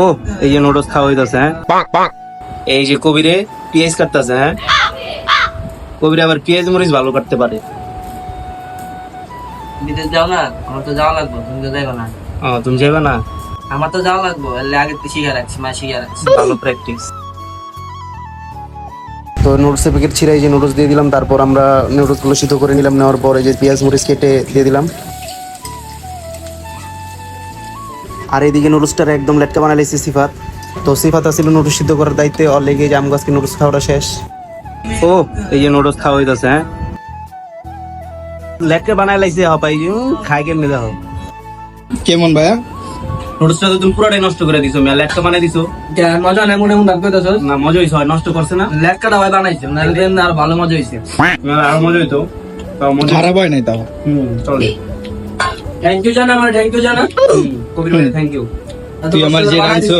ও এই যে নুডলস খাওয়া হইতাছে। হ্যাঁ এই যে কবিরে পেঁয়াজ কাটতেছে। হ্যাঁ কবিরে আবার পেঁয়াজ মরিচ ভালো কাটতে পারে। বিদেশ যাও না, আমার তো যাওয়া লাগবে, তুমি তো যাইবা না। ও তুমি যাইবা না? আমার তো যাওয়া লাগবে, এলে আগে তো শিখে রাখছি, মা শিখে রাখছি। ভালো প্র্যাকটিস। তো নুডলসের প্যাকেট ছিঁড়ে এই যে নুডলস দিয়ে দিলাম। তারপর আমরা নুডলসগুলো সিদ্ধ করে নিলাম। নেওয়ার পরে যে পেঁয়াজ মরিচ কেটে দিয়ে দিলাম। আর এইদিকে নুডলসটার একদম লেটকা বানাইছে সিফাত। তো সিফাত আসলে নুডলস সিদ্ধ করার দায়িত্বে, ওর লেগে যে আমগাছকে নুডলস খাওয়াটা শেষ। ও এই যে নুডলস খাওয়া হইতাছে। হ্যাঁ লেটকা বানাই লাইছে হপাই যে খাই কেমনে দেখো কেমন ভাইয়া? নুডলসটা তো তুমি পুরোটাই নষ্ট করে দিছো। মেলা লেটকা বানাই দিছো মজা নেই, মনে মনে ডাকবে তো না? মজা হইছে, হয় নষ্ট করছে না? লেটকাটা ভাই বানাইছে, নাহলে তো এমনি আর ভালো মজা হয়েছে। মেলা আরো মজা হইতো। তাও মজা। খারাপ হয় নাই তাও। চলে। থ্যাংক ইউ জানা, আমার থ্যাংক ইউ জানা। কবির ভাই থ্যাংক ইউ। তুই আমার যে আনছো